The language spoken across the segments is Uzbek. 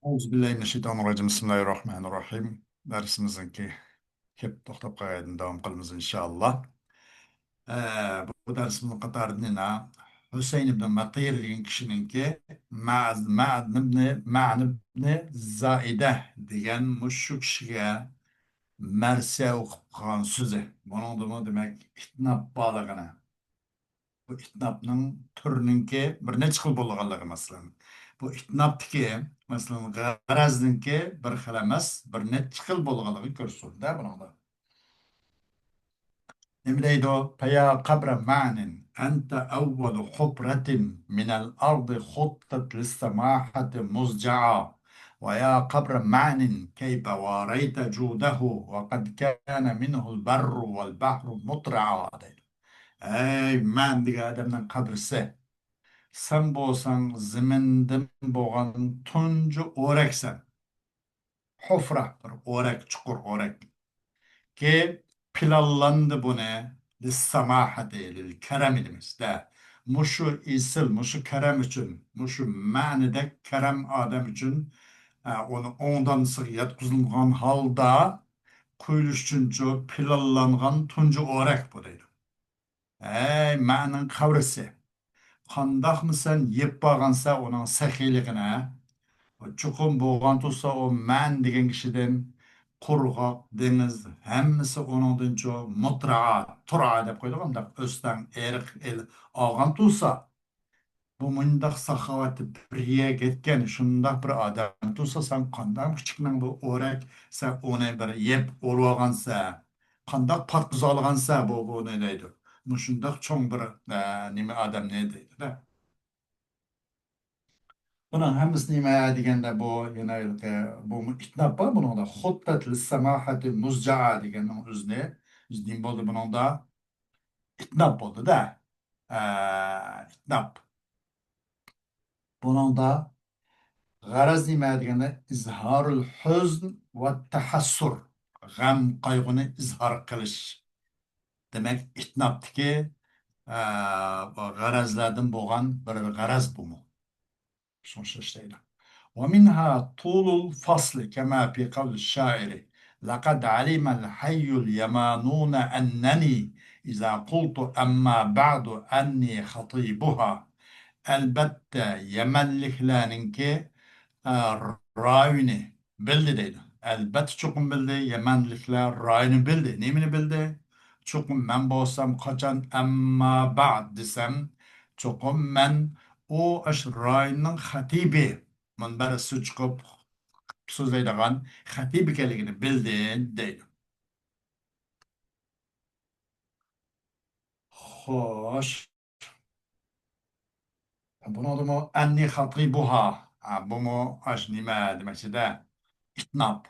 Euzubillahimineşşeytanirracim. Bismillahirrahmanirrahim. Dersimizin hep to'xtab qolgan davom qilamiz inshaalloh. Bu darsimizning qatorida Husayn ibn Maqir degan kishiningki Ma'an ibn Zaida degan mushu kishiga marsiya o'qib qolgan so'zi. Buningda demak itnob borligini, bu itnobning turininki bir necha xil bo'lganligi masalan. Bu itnobniki masalan g'arazniki bir xil emas, bir necha xil bo'lganligi ko'rsatildi buningda. Nima deydi u? Faya qabra ma'nin anta awwalu hubratin min al-ardi khuttat lis-samahati muzja'a wa ya qabra ma'nin kayfa warayta judahu wa qad kana minhu al-barru wal-bahru mutra'a deydi. Ey man degan odamning qabrisi, sen bo'lsang zimindan bo'lgan tunji o'raksan. Hufra bir o'rak, chuqur o'rak. Ki planlandı bu ne? Lissamahati, lil kerem demekte. Muşu isil, muşu kerem için, muşu manide kerem adam için onu ondan sık yatkızılgan halda kuyuluş çünkü planlangan tuncu orak bu deydi. Ey ma'nın kavrisi. Qandaq mısan yep bağansa onun sahiligine, chuqur bo'lgan tursa u man degan kishidan qurg'oq dengiz hammasi uningdancho mutraa tura deb qo'ydik undaq o'stan eriq el olgan tursa bu mundaq saxovati priya ketgan shundoq bir odam tursa san qandoq kichikning bu o'rak san uni bir yeb olib olgansa qandoq patqiz olgansa bu ne deydi shundoq cho'ng bir nima odam ne deydi. Bunun hemsini nima deganda bu yana bu itnab bor buningda xuttat lis-samahati muzja'a deganning o'zini nim bo'ldi buningda itnab bo'ldi-da. Itnab. Buningda g'araz nima deganda izharul huzn va tahassur. G'am qayg'uni izhor qilish. Demak itnabdiki g'arazlardan bo'lgan bir g'araz bu. Sonuçta işte. ومنها طول الفصل كما في قول الشاعر لقد علم الحي اليمانون أنني إذا قلت أما بعد أني خطيبها البتة يمنliklarninki rayını bildi deydi. Elbette çokum bildi, Yemenlikler rayını bildi. Nemini bildi? Çokum ben bolsam kaçan emma ba'd desem çokum ben o aş rayının hatibi manbarası çıkıp so'zlaydigan xatib ekanligini bildin deydi. Xo'sh, buni odami anni xatibuha. Bumi ash nima demakchida itnob.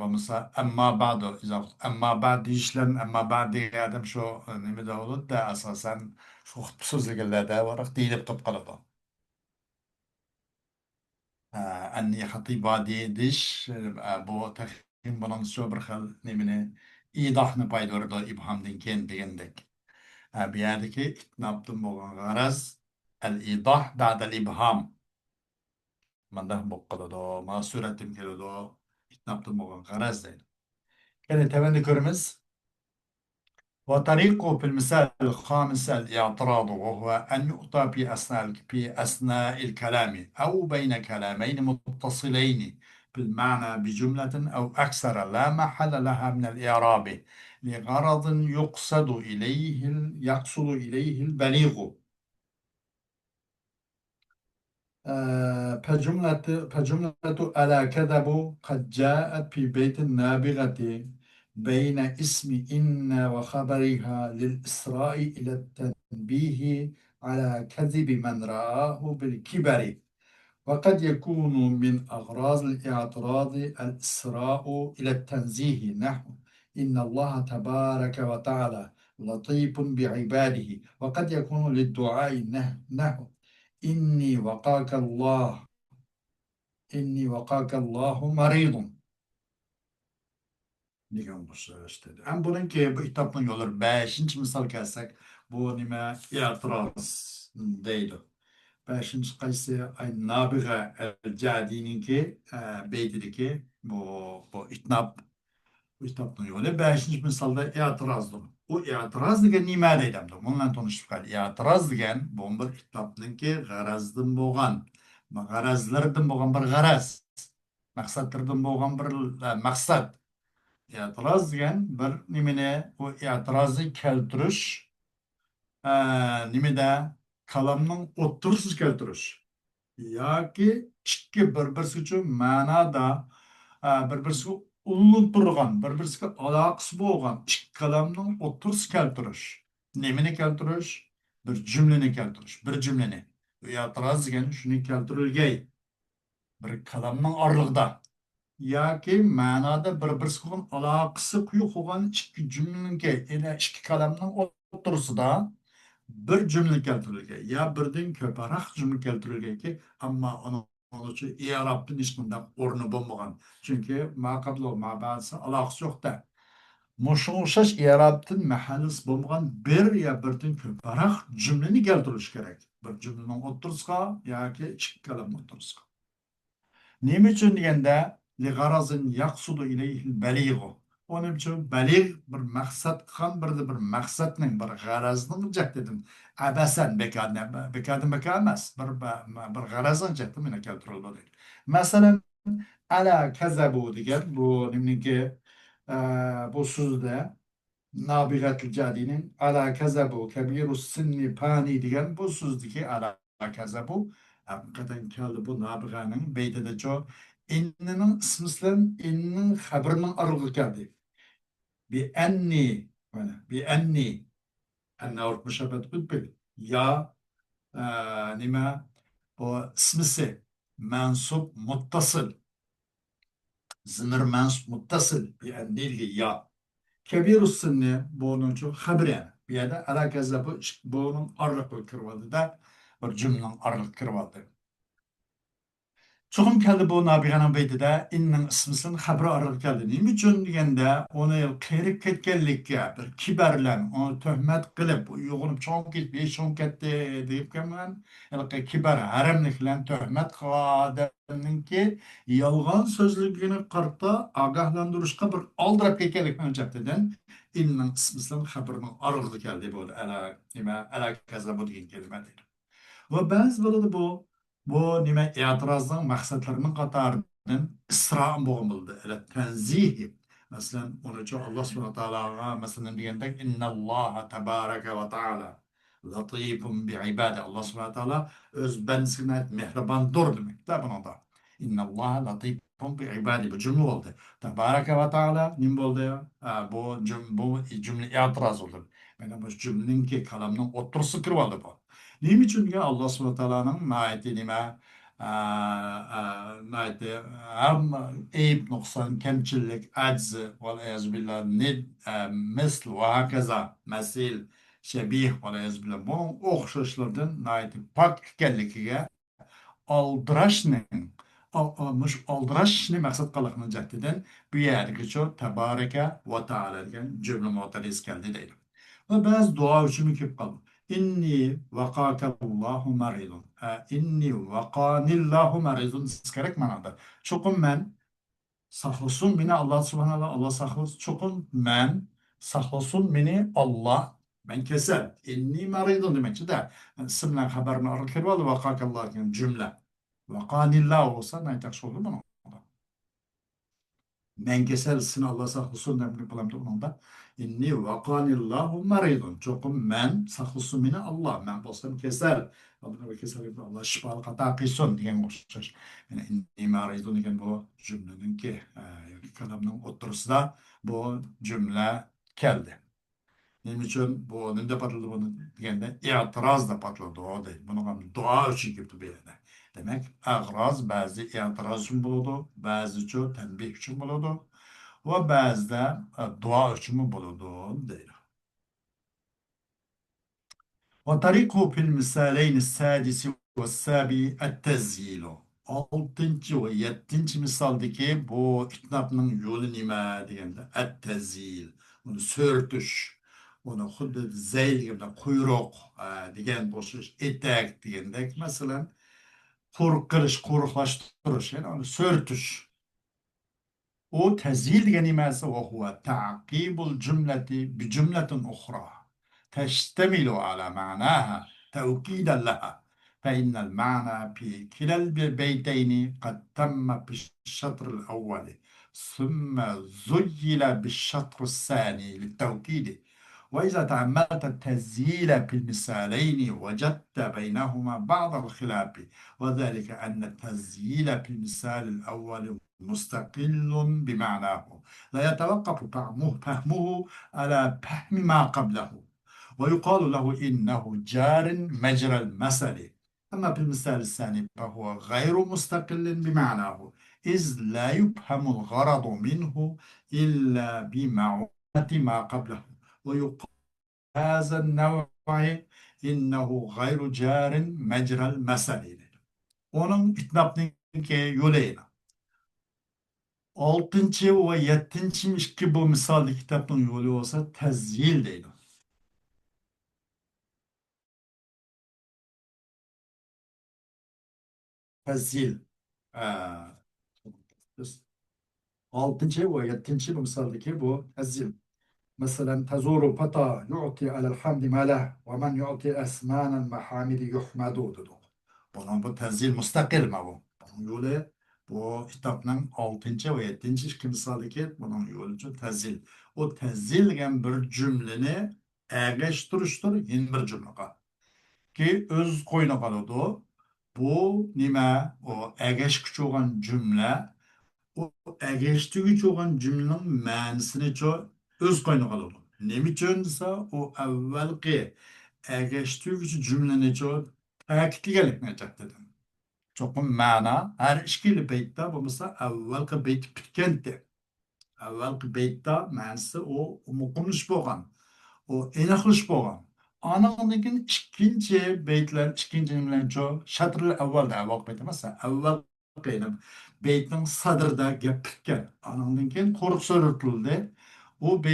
Bo'lmasa amma ba'du amma ba'd deyishlar amma ba'd deganim shu nimada bo'ladi-da asosan shu so'zlaganlarda varaq deyilib turib qoladi. Anni xatiba deyish bu taxmin bilan shu bir xil nimani idohni paydo beradi ibhomdan keyin degandek. Bu yerdagi itnobdan bo'lgan g'araz al-idoh ba'da al-ibhom. Manda bo'lib qoladi. Ma suratim keladi. Itnobdan bo'lgan g'araz deydi. Yana tavanda ko'ramiz. وطريقه في المثال الخامس الاعتراض وهو أن يؤتى في أثناء الكلام أو بين كلامين متصلين بالمعنى بجملة أو أكثر لا محل لها من الإعراب لغرض يقصد إليه البليغ. فجملة ألا كذب قد جاءت في بيت النابغة بين اسم إن وخبرها للإسراء إلى التنبيه على كذب من رآه بالكبر. وقد يكون من أغراض الاعتراض الإسراء إلى التنزيه نحو إن الله تبارك وتعالى لطيف بعباده. وقد يكون للدعاء نحو إني وقاك الله مريض degan bo'lsa istedi. Ham buniki bu kitobning yo'llar 5-misol kelsak, bu nima i'tiroz deydi. Beşinci qaysi ay Nabiga el-Cadi'ninki beydidiki bu itnab bu itnabның yolu. Beşinci misalda i'tirazdır. O i'tiraz degan nima deydi? Bundan tanıştık hali. İ'tiraz degan bu bir itnabnınki garazdan bo'lgan, garazlardan bo'lgan bir garaz, maqsadlardan bo'lgan bir maqsad. İ'tiraz degan bir nimani bu i'tirozni keltirish nimada kalamning o'ttirisiz keltirish yoki ikki bir-birisi uchun ma'noda bir-birisiga ulanib turgan, bir-birisiga aloqasi bo'lgan ikki kalamning o'ttirisi keltirish. Nimani keltirish? Bir jumlani keltirish, bir jumlani. I'tiroz degan shuni keltirilgay bir kalamning orlig'ida yoki ma'noda bir-birisiga bo'lgan aloqasi quyuq bo'lgan ikki jumlaniki, yana ikki kalamning o'ttirisida bir cümle keltirilgan ya birden ko'proq cümle keltirilganki ammo onun uchun i'robning hech qanday o'rni bo'lmagan chunki maqablo ma'basi aloqasi yo'qda mushu o'xshash i'robdan mahallisi bo'lmagan bir ya birdan ko'proq jumlani keltirish kerak bir jumlaning o'ttirisiga yoki ikki kalamning o'ttirisiga. Nima uchun deganda lig'arazin yaqsudu ilayhi balighu. Onun için balig bir maksat kan bir maksatning bir g'arazning jahdidan abasan bekadın emas bir g'arazning jahdi meni keltirildi. Masalan ala kazabu degan bu nimaniki bu so'zda Nabigatul Cadi'nin ala kazabu kebirus sinni pani degan bu so'zdagi ala kazabu hakikaten keldi bu Nabiga'nın beytede çoğu inninin ismislen inninin haberinin arılığı geldi. Bi enni bi enni enne ort müşabbet bil ya nima bu ismisi mensup muttasıl zimir mensup muttasıl bi enni ya kebirus sinni bunun çok haber yani. Bir yerde ala kazabu bunun arılığı kırıldı da bir cümlenin arılığı kırıldı. Çoğum keldi bu Nabiganın beydide innin ismisin xabri arıl keldi. Nima uchun deganda onu qerib ketganlikka bir kibarlan, onu töhmet qilib, uyg'unib cho'ng ketdi, cho'ng ketdi deb kelman. Kibar haramliklan töhmet qilganninki yolg'on so'zligini qarta ogohlantirishga bir oldirib ketganlikni o'lchaptidan innin ismisin xabrining arıl keldi bu ala nima ala kaza bu degan kelma deydi. Ve bazı böyle bu nime itirazın maksatlarının katarının ısrarın boğuldu. Öyle tenzihi. Mesela onun için Allah subhanahu teala'ya mesela diyende inna Allah tebareke ve teala latifun bi ibade. Allah subhanahu teala öz bensine mehriban dur demek. Da buna da. İnna Allah latifun bi ibade. Bu cümle oldu. Tebareke ve teala nim oldu ya? Bu cümle itiraz oldu. Yani bu cümlenin ki kalamının otursu kırıldı bu. Nima uchun degan Alloh subhanahu taoloning naiti nima naiti hamma ayb nuqson kamchilik ajzi val billah nid misl va hokazo masil shabih val billah bu o'xshashlardan naiti pok ekanligiga oldirashning mush oldirashni maqsad qilgan jahtidan bu yerga shu tabaraka va taala degan jumla mo'tariz keldi deydi. Ve bazı dua üçün kelib qoldi. İnni vaqakallahu maridun. İnni vaqanillahu maridun kerak manada. Çokum men saqlasun meni Allah subhanahu Allah saqlasun. Çokum men saqlasun meni Allah. Ben kesel. İnni maridun demekçi de. Simlen haberini arırken oldu vaqakallahu yani cümle. Vaqanillahu olsa ne takış olur mu? Men keselsin Allah saqlasun demekli bulamdı onun da. İnni vakanillahu maridun. Çokum men saqlasun meni Allah. Men bolsam kesel. Allah kesel Allah şifalı kata qilsin degan o'xshash. Yani inni maridun degan bu cümleninki kalamning o'ttirisida bu cümle keldi. Nima uchun bu nima patladı bunu deganda i'tiroz da patladı o deydi. Bunu ham duo uchun kelibdi bu yerda. Demek ag'roz ba'zi i'tiroz uchun bo'ladi, ba'zi uchun tanbih uchun bo'ladi va ba'zida duo uchun bo'ladi deydi. وطريقه في المثالين السادس والسابع التسهيل. Altıncı ve yedinci misaldaki bu kitapның yolu nima deganda at-tezil. Bunu sörtüş. Onu xuddi zeyl gibi quyruq degan bo'lsa etak degandek masalan qo'riqlashtirish ya'ni uni so'ritish وتزيل كلمات وهو تعقيب الجملة بجملة أخرى تشتمل على معناها توكيدا لها فإن المعنى في كلا البيتين قد تم بالشطر الأول ثم زيل بالشطر الثاني للتوكيد وإذا تأملت التسجيل في المثالين وجدت بينهما بعض الخلاف وذلك أن التسجيل في المثال الأول مستقل بمعناه لا يتوقف فهمه على فهم ما قبله ويقال له إنه جار مجرى المثل أما في المثال الثاني فهو غير مستقل بمعناه إذ لا يفهم الغرض منه إلا بمعونة ما قبله ويقال هذا النوع إنه غير جار مجرى المثل. Onun itnabniki yo'laydi. 6 va 7 bu misolli kitobning yo'li bo'lsa tazyil deydi. Tazyil. Ah, 6 va 7 bu misoldagi bu tazyil. مثلا تزور الفتى يعطي على الحمد ما له ومن يعطي أسمان المحامد يحمد dedi. Bunun bu tenzil müstakil mi bu? Bunun yolu bu kitapның 6 ve 7 iki misaldaki bunun yolu için tenzil. O tenzil degan bir cümleni erleştiriştir yeni bir cümlege. Ki öz koyuna kaladı. Bu nime o ergeç olan cümle o ergeçtiği olan cümlenin ma'nisini çok öz koyuna kaladı. Nemi için ise o evvelki ergeçtiği cümleni çok takitli gerekmeyecek dedim. Çokum ma'na her işkili beytte bulmasa evvelki beyt bitkendi. Evvelki beytte ma'nisi o umukunuş boğan. O aniqlish bo'lgan. Aniqdan keyin ikkinchi beytlar, ikkinchi bilan shatrul avvalda avval beyt emas, avval qiynab beytning sadrida gap bitgan. Aniqdan keyin qo'riq so'ratildi. O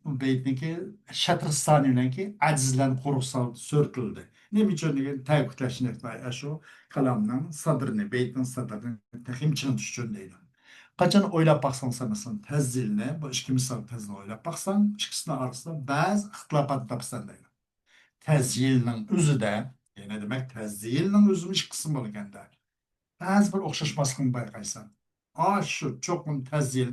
beytniki shatr soniyanki ajizlan qo'riq so'ratildi. Nima uchun degan ta'kidlashni shu kalamning sadrini, beytning sadrini tahim tushunish uchun deydi. Qachon o'ylab baqsang sanasan tazzilni, bu ikki misol tazzilni o'ylab baqsang, ikkisini orasida ba'zi ixtilofot topsan deydi. Tazyilning o'zida, yana demak tazyilning o'zini ikki qism bo'lganda, ba'zi bir o'xshashmaslikni bayqaysan. Shu cho'qim tazyil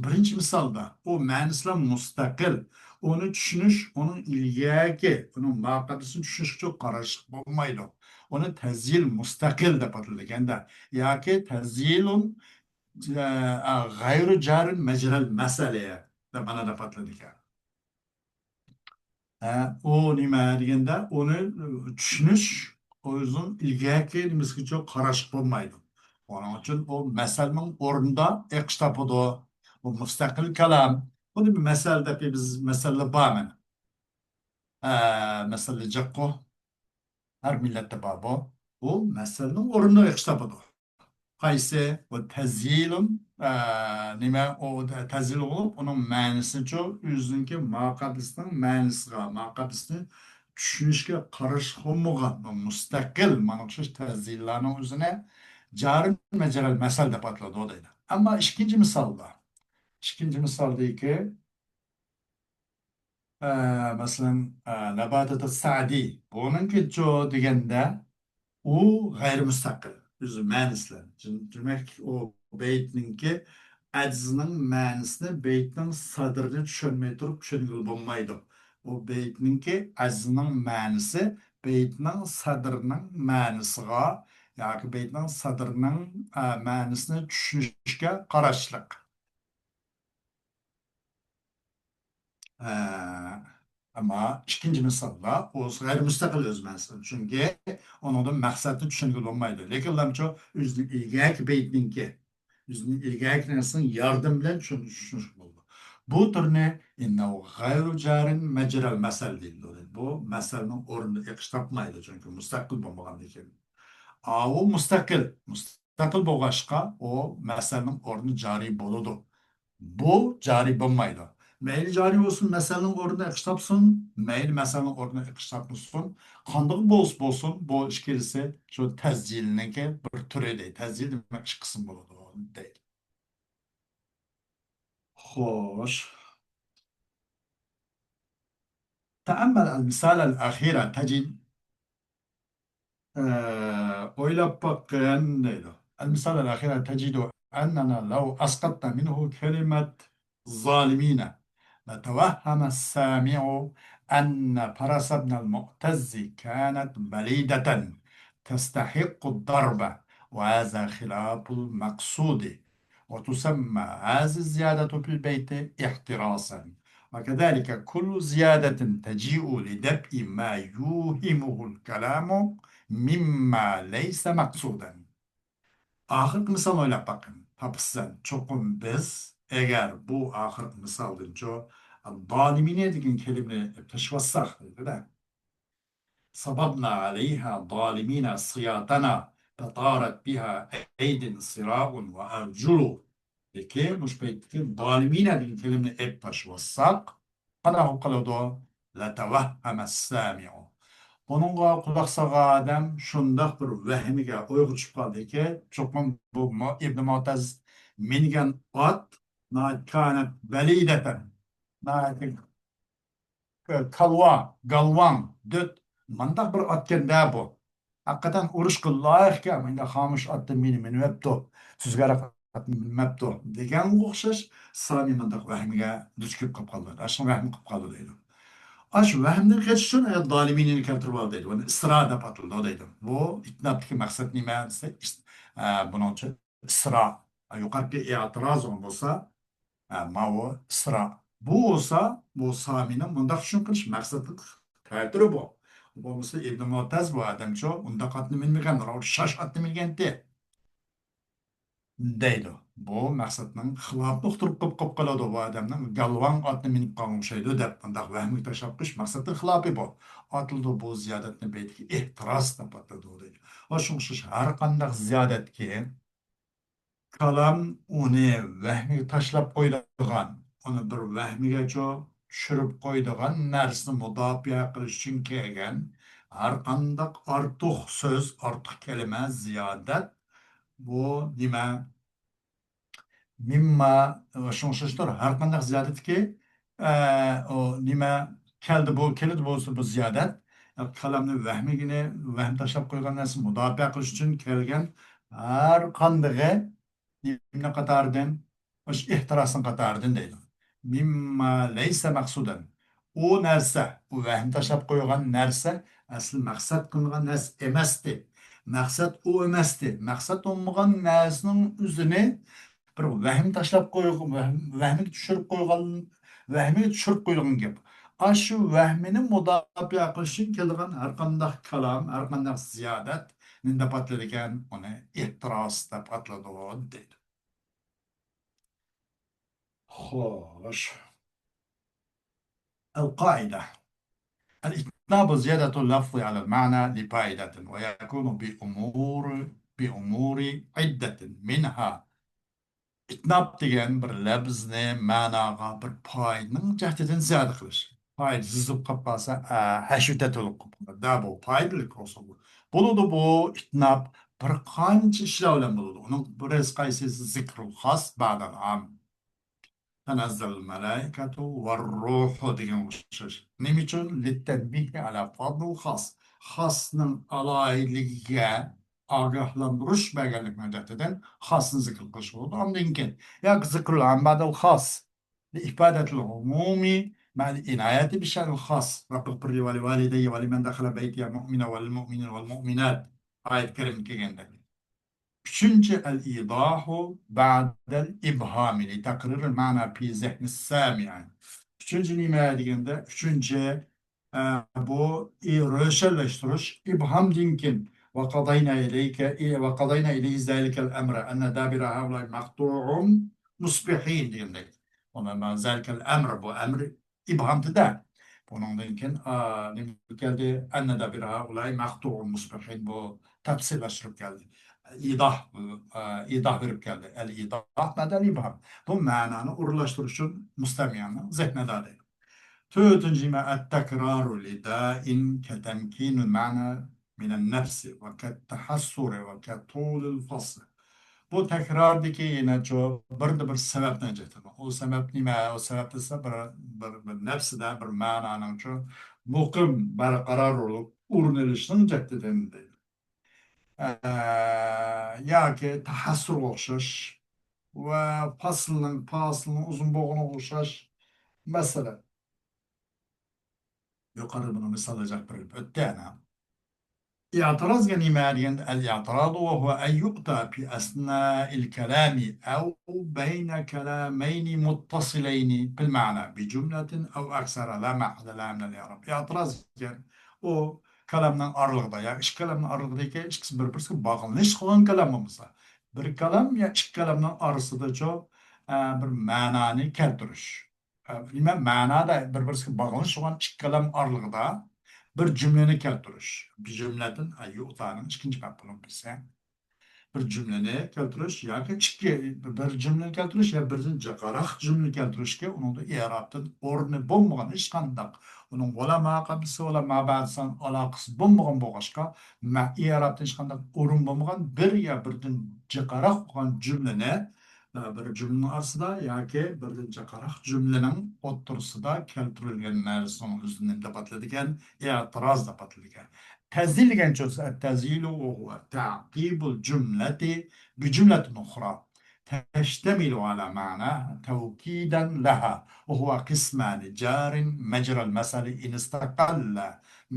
birinchi misolda u ma'nislar mustaqil. Uni tushunish, uning ilgagi, uning maqsadini tushunish uchun qarash bo'lmaydi. Uni tazyil mustaqil deb atalganda yoki tazyilun g'ayru jarin majral masala deb ma'noda patladik. O nima deganda uni tushunish o'zini ilgaki nimasiga qarash bo'lmaydi. Onun uchun o masalning o'rnida iqish topadi. Bu mustaqil kalam. Buni bir masalda biz masala bormi? Masala jiqqu har millatda bor bu. Bu masalning o'rnida iqish topadi. Qaysi bu tazyilun nima o tazyil bo'lib uning ma'nisicha o'zininki maqsadning ma'nisiga maqsadni tushunishga qarash bo'lmagan mustaqil mana shu tazyillarning o'zini jari majral masal deb ataladi deydi. Ammo ikkinchi misoldagi masalan nabatat sadi buningki deganda u g'ayrimustaqil o'zi ma'nislar. Demak, o beytninki ajzining ma'nisini beytning sadrini tushunmay turib tushunib bo'lmaydi. O beytninki ajzining ma'nisi beytning sadrining ma'nisiga yoki beytning sadrining ma'nisini tushunishga qarashliq. Ama ikkinchi misolda o'zi g'ayrimustaqil o'z ma'nosi. Chunki onun maqsadni tushunib bo'lmaydi. Lekin ularcha o'zining ilgak beytninki, o'zining ilgak narsani yardım bilan tushunish bo'ldi. Bu turni innahu g'ayru jarin majral masal deydi. Bu masalning o'rnida iqish topmaydi, chunki mustaqil bo'lmagandan keyin. U mustaqil bo'lg'achqa o masalning o'rni joriy bo'ladi. Bu joriy bo'lmaydi. Meyli cari olsun, meselenin orada ikiştapsın, meyli meselenin orada ikiştapmışsın. Kandığı bolsun, bu işkilisi şu tezcilinki bir türü değil. Tezcil demek iş kısım buludu, o değil. Hoş. تأمل المثال الأخير تجد أويلب بقين ليلة. المثال الأخير تجد أننا لو أسقطنا منه كلمة ظالمين لتوهم السامع أن فرس بن المعتز كانت بليدة تستحق الضرب، وهذا خلاف المقصود، وتسمى هذه الزيادة في البيت احتراسا. وكذلك كل زيادة تجيء لدفء ما يوهمه الكلام مما ليس مقصودا. Ahir misal oylap bakın. Tapıssan çokum biz eğer bu ahir misaldınca dalimine degan kelimeni taşıvassak dedi de صببنا عليها ظالمين صياطنا فطارت بها أيد صراع وأرجل. Peki, مش بيتكلم ظالمين degan kelimeni hep taşıvassak قاله قالوا لتوهم السامع. Onunla kulak sağa adam şundaq bir vəhmigə oyğuçub qaldı ki, çoxman bu İbn Mu'taz mingan at na kanat belideten na galvan düt mandaq bir atken bu. Hakikaten uruş kıllayıq ki, minga xamış attı mini webto, süzgarak attı minmepto degan oxşaş sami mandaq vəhmigə düşküp qıp qaldı. Aşın vəhmi qıp qaldı deydi. Aş vahimden kaçışın ayet zaliminin keltirip al deydi. Onu ısrada patıldı o deydi. Bu itnabdaki maksat nime ise bunun için ısra. Yukarıki itiraz olsa ma o ısra. Bu olsa bu Sami'nin bunda şun kılış maksatlık tertiri bu. Bu olsa İbn Mu'taz bu adam çok. Bunda katını bilmeyen var. O şaş atını bilgen de deydi. Bu maksatның xilaflıq turib qıp qaladı bu adamның galvan atını minib qalmış şeydi dep bundaq vahmi taşapqış maksatın xilafı bu. Atıldı bu ziyadatını beytki ihtiras da patladı o deydi. O şunşuş har qandaq ziyadat ki kalam onu vahmi taşlap qoyduğan, onu bir vahmiga tushirib qo'ydigan narsani mudofiaa qilish uchun kelgan har qandaq ortiq so'z, ortiq kalima, ziyodat bu nima mimma şoňşuşlar har qanday ziyodatki o nima keldi bolsa bu ziyodat kalamni vahmigini vahm tashlab qo'ygan narsa mudofaa qilish uchun kelgan har qanday nimni qatoridan o'sha ehtirosni qatoridan deydi mimma laysa maqsudan u narsa u vahm tashlab qo'ygan narsa asli maqsad qilingan narsa emasdi maqsad u emasdi maqsad bo'lmagan narsaning o'zini bir vahm tashlab qo'ygan vahmiga tushirib qo'ygan gap ana shu vahmini mudofaa qilish uchun kelgan har qanday kalom har qanday ziyodat deb ataladi ekan uni ehtiros deb ataladi deydi xo'sh القاعدة الإتناب زيادة اللفظ على المعنى لفائدة ويكون بأمور عدة منها itnab degan bir labzni ma'noga bir foydaning jahdidan ziyoda qilish foyda suzib qolib qolsa hashuta to'lib qolib qoladi da bu foydali bo'lsa bu bo'ladi bu itnab bir qancha ishlar bilan bo'ladi uning bir qaysisi zikrul xos ba'dal am تنزل الملائكة والروح degan o'xshash nima uchun littanbih ala fadl xos xosning aloyligiga ogohlantirish berganlik muddatidan xosni zikr qilish bo'ladi ondan keyin yoki zikrul ambadil xos لإفادة العموم مع العناية بشأن الخاص ربك ولوالدي ولمن دخل بيتي مؤمنا والمؤمنين والمؤمنات آية كريمة كيغندك üçüncü el-idahu ba'del ibhami li takrir mana fi zihni sami'an. Üçüncü nime dediğinde bu röşelleştiriş ibham dinkin ve kadayna ileyhi zalikel emre enne dabire havlay maktu'un musbihin diyendik. Ona zalikel emre bu emri ibhamtı da. Bunun dinkin ne geldi enne dabire havlay maktu'un musbihin bu tafsirlashtirib keldi. İdah, idah verip geldi. El idah bedel ibham. Bu mananı urlaştırış için müstemiyanın zihnede değil. Dördüncü et tekraru li dâin ke temkînul ma'na minen nefsi ve ket tehassuri ve ket tuğlul fasl. Bu tekrardaki yine çok bir sebepten getirdi. O sebep nime? O sebep ise bir nefside bir mananın çok mukim berqarar olup urunilişinin ceddedildi. Ya ki tahassur okşaş ve paslının uzun boğuna okşaş. Mesela yukarı bunu misal alacak bir ötene. اعتراض جنيماريا الاعتراض وهو أن يقطع في أثناء الكلام أو بين كلامين متصلين بالمعنى بجملة أو أكثر لا محل لها من الإعراب. اعتراض يعني o kalamdan aralıkta ya iç kalamdan aralıktaki ikisi birbirine bağlanmış olan kalamımız. Bir kalam ya iç kalamdan arasında çok bir mananı keltiriş. Bilmem manada birbirine bağlanmış olan iç kalam aralıkta bir cümleni keltiriş. Bir cümleden ayı utanın ikinci kapının bilse. Bir cümleni keltiriş ya ki bir cümleni keltiriş ya bir cakarak cümle keltiriş ki onun da i'rabdan ornu bulmagan hiç kandak. Onun ola maqabisi ola mabadsan alaqısı bulmagan boğaşka i'rabdan hiç kandak orun bulmagan bir ya birden cakarak olan cümleni bir cümle aslında ya ki bir cakarak cümlenin oturusida keltirilgen narsanın üzerinden de patladıken i'tiraz da patladıken. تزيل جنجوز التزيل وهو تعقيب الجملة بجملة أخرى تشتمل على معنى توكيدا لها وهو قسمان جار مجرى المثل إن استقل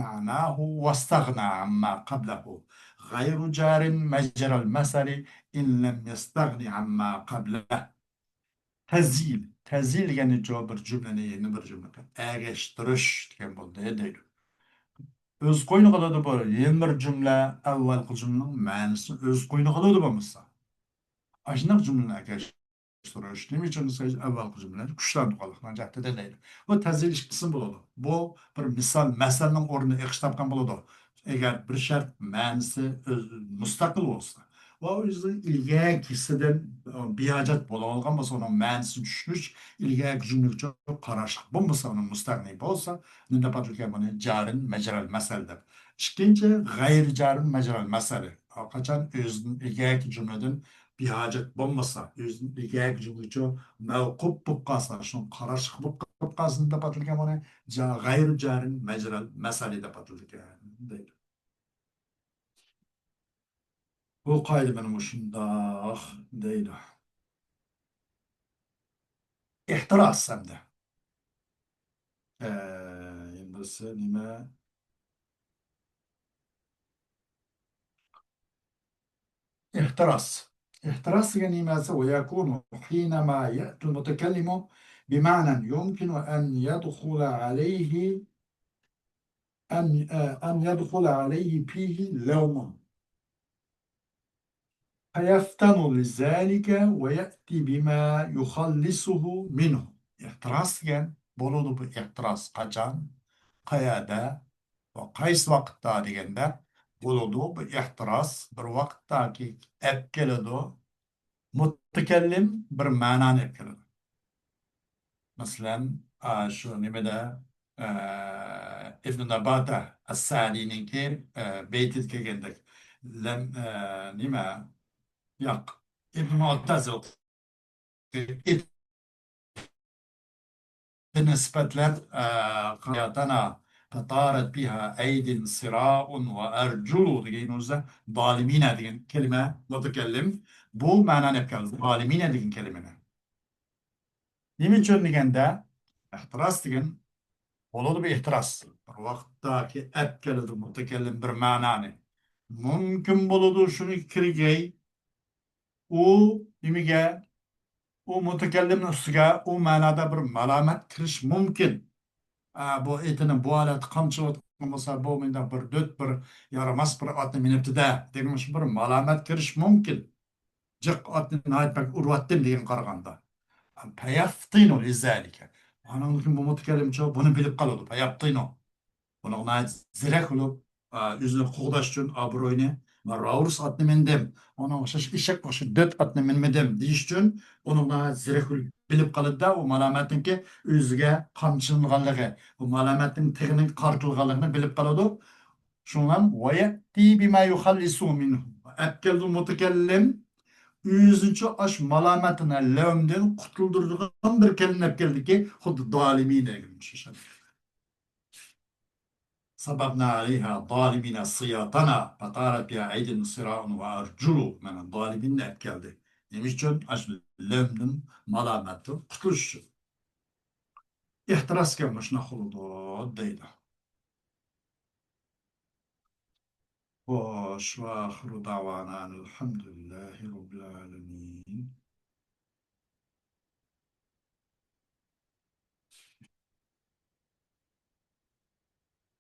معناه واستغنى عما قبله غير جار مجرى المثل إن لم يستغني عما قبله تزيل يعني جو bir cümleni yeni bir cümle ergeçtiriş diyen bu ne değil. Öz koyunu kaladı bu. Yeni bir cümle, evvel cümlenin manası öz koyunu kaladı bu mısa? Aşınak cümleler geçtiriyor. Nemi için sayı evvel cümleler kuşlandı kalıqdan cahdede değil. O tezil ilişkisi buladı. Bu bir misal, meselinin orunu ekşitapkan buladı. Eğer bir şart manası müstakil olsa. O yüzden ilgaya kişiden bir hacet bola olgan mı onun manası düşmüş, ilgaya cümle çok karışık. Bu mısa onun müstakil olsa, ne patlıken bunu carın mecral mesel de. İkinci, gayri carın mecral mesele. Kaçan özün ilgaya cümleden bir hacet bulmasa, özün ilgaya cümle çok mevkup bu kalsa, şunun karışık bu kalsın da patlıken bunu gayri carın mecral mesele de patlıken değil. Bu kaydı benim hoşumda değil. İhtiras hem de. Yıldızı nime? احترس احترس يعني ماذا ويكون حينما يأتي المتكلم بمعنى يمكن أن يدخل عليه أن يدخل عليه فيه لوم فيفتن لذلك ويأتي بما يخلصه منه احتراس يعني boludu bu ihtiras kaçan kayada ve kays vakitta degende boludu bu ihtiras bir vakitta ki epkeledu mutakellim bir manan epkeledu. Mesela şu nimede İbn Nabata As-Sa'di'ninki beytit kegendek lem nime yok İbn Mu'tazil نسبة قياتنا فطارت بها أيد صراع وأرجل دينوزة ظالمين دين كلمة متكلم bu معنى نبكي ظالمين دين كلمة nimin için degende ihtiras degen olur bir ihtiras bir vaqtdaki epkeledir mutakellim bir manani mümkün buludur şunu kirgey u nimige u mutakellimin üstüge u manada bir malamet kiriş mümkün. Bu etinin bu alet kamçılatmasa bu menda bir dört bir yaramaz bir atını miniptide demiş bir malamet kiriş mümkün. Cık atını nahit pek urvattim deyin qaraganda. Payaftino lizalike. Ananlıkın bu mutakellim çoğu bunu bilip kaladı. Payaftino. Bunu nahit zirek olup yüzünü kuğdaş için abroyunu Raurs atını mindim. Ona okşaş işek okşaş dört atını minmedim deyiş için onunla zirehül bilip kalıp da o malametin ki özüge kamçılığınlığı, o malametin tiginin kartılığını bilip kalıdı. Şundan ve yetti bima yuhallisu minhu. Ekkeldu mutekellim yüzünçü aş malametine levmden kutuldurduğun bir kelime epkeldi ki hudu dalimine girmiş. صببنا عليها ظالمين صياطنا فطارت بها أيدي صراع وأرجل من الظالمين geldi. Demiş için lemnin malamatı kurtuluş. İhtiras gelmiş nahuludu değil. Boş ve ahiru davana elhamdülillahi rabbil alemin.